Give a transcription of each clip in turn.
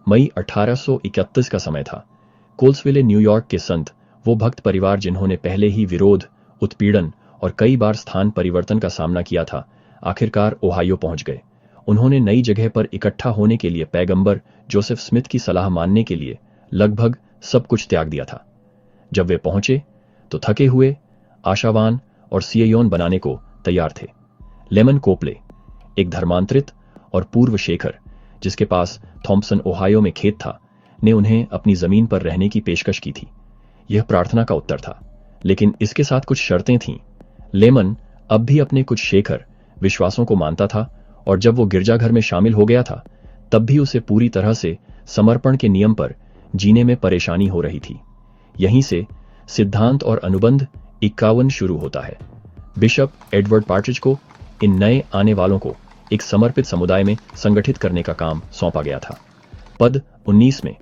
मई 1831 का समय था। कोल्सविले न्यूयॉर्क के संत, वो भक्त परिवार जिन्होंने पहले ही विरोध, उत्पीड़न और कई बार स्थान परिवर्तन का सामना किया था, आखिरकार ओहायो पहुंच गए। उन्होंने नई जगह पर इकट्ठा होने के लिए पैगंबर जोसेफ स्मिथ की सलाह मानने के लिए लगभग सब कुछ त्याग दिया था। जब वे पहुंचे तो थके हुए, आशावान और सिययोन बनाने को तैयार थे। लेमन कोपले, एक धर्मांतरित और पूर्व शेखर जिसके पास थॉम्पसन ओहायो में खेत था, ने उन्हें अपनी जमीन पर रहने की पेशकश की थी। यह प्रार्थना का उत्तर था, लेकिन इसके साथ कुछ शर्तें थीं। लेमन अब भी अपने कुछ शेखर विश्वासों को मानता था, और जब वो गिरजाघर में शामिल हो गया था तब भी उसे पूरी तरह से समर्पण के नियम पर जीने में परेशानी हो रही थी। यहीं से सिद्धांत और अनुबंध 51 शुरू होता है। बिशप एडवर्ड पार्ट्रिज को इन नए आने वालों को एक समर्पित समुदाय में संगठित करने का काम सौंपा गया था। पद 19 में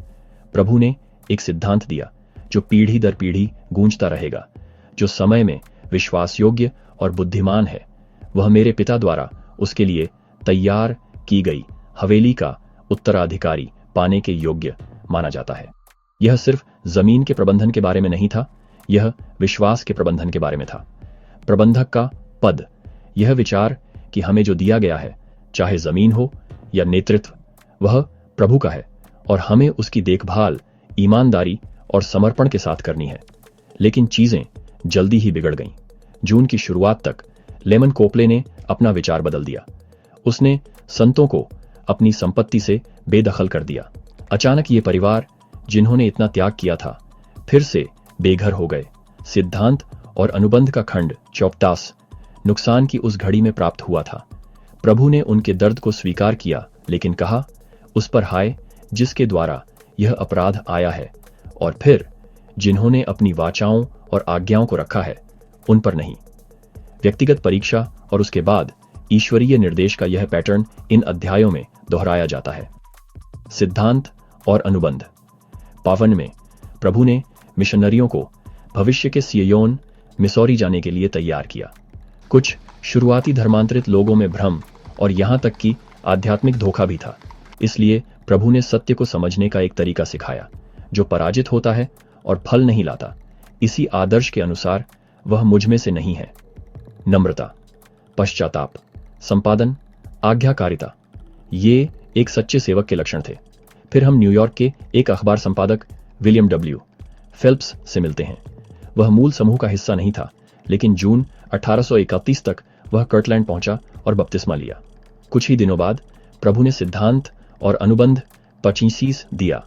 प्रभु ने एक सिद्धांत दिया जो पीढ़ी दर पीढ़ी गूंजता रहेगा, जो समय में विश्वास योग्य और बुद्धिमान है। वह मेरे पिता द्वारा उसके लिए तैयार की गई हवेली का उत्तराधिकारी पाने के योग्य माना जाता है। यह सिर्फ जमीन के प्रबंधन के बारे में नहीं था, यह विश्वास के प्रबंधन के बारे में था। प्रबंधक का पद, यह विचार कि हमें जो दिया गया है, चाहे जमीन हो या नेतृत्व, वह प्रभु का है और हमें उसकी देखभाल ईमानदारी और समर्पण के साथ करनी है। लेकिन चीजें जल्दी ही बिगड़ गईं। जून की शुरुआत तक लेमन कोपले ने अपना विचार बदल दिया। उसने संतों को अपनी संपत्ति से बेदखल कर दिया। अचानक ये परिवार जिन्होंने इतना त्याग किया था, फिर से बेघर हो गए। सिद्धांत और अनुबंध का खंड 54 नुकसान की उस घड़ी में प्राप्त हुआ था। प्रभु ने उनके दर्द को स्वीकार किया, लेकिन कहा, उस पर हाय जिसके द्वारा यह अपराध आया है, और फिर जिन्होंने अपनी वाचाओं और आज्ञाओं को रखा है, उन पर नहीं। व्यक्तिगत परीक्षा और उसके बाद ईश्वरीय निर्देश का यह पैटर्न इन अध्यायों में दोहराया जाता है। सिद्धांत और अनुबंध 52 में प्रभु ने मिशनरियों को भविष्य के सिययोन, मिसौरी जाने के लिए तैयार किया। कुछ शुरुआती धर्मांतरित लोगों में भ्रम और यहां तक कि आध्यात्मिक धोखा भी था। इसलिए प्रभु ने सत्य को समझने का एक तरीका सिखाया जो पराजित होता है और फल नहीं लाता। इसी आदर्श के अनुसार वह मुझ में से नहीं है। नम्रता, पश्चाताप, संपादन, आज्ञाकारिता, ये एक सच्चे सेवक के लक्षण थे। फिर हम न्यूयॉर्क के एक अखबार संपादक विलियम डब्ल्यू फेल्प्स से मिलते हैं। वह मूल समूह का हिस्सा नहीं था, लेकिन जून 1831 तक वह कर्टलैंड पहुंचा और बपतिस्मा लिया। कुछ ही दिनों बाद प्रभु ने सिद्धांत और अनुबंध 25 दिया,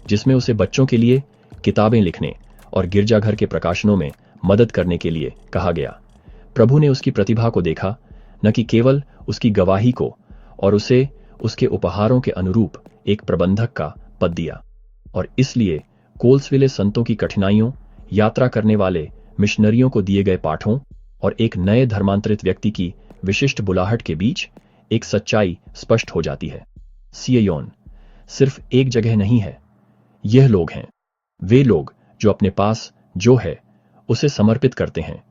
जिसमें उसे बच्चों के लिए किताबें लिखने और गिरजाघर के प्रकाशनों में मदद करने के लिए कहा गया। प्रभु ने उसकी प्रतिभा को देखा, न कि केवल उसकी गवाही को, और उसे उसके उपहारों के अनुरूप एक प्रबंधक का पद दिया। और इसलिए कोल्सविले संतों की कठिनाइयों, यात्रा करने वाले मिशनरियों को दिए गए पाठों और एक नए धर्मांतरित व्यक्ति की विशिष्ट बुलाहट के बीच एक सच्चाई स्पष्ट हो जाती है। सिययोन सिर्फ एक जगह नहीं है, यह लोग हैं। वे लोग जो अपने पास जो है उसे समर्पित करते हैं।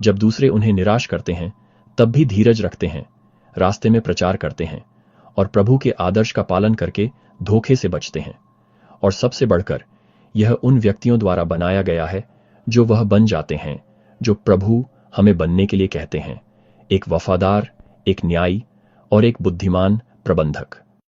जब दूसरे उन्हें निराश करते हैं, तब भी धीरज रखते हैं, रास्ते में प्रचार करते हैं और प्रभु के आदर्श का पालन करके धोखे से बचते हैं। और सबसे बढ़कर यह उन व्यक्तियों द्वारा बनाया गया है जो वह बन जाते हैं जो प्रभु हमें बनने के लिए कहते हैं, एक वफादार, एक न्यायी और एक बुद्धिमान प्रबंधक।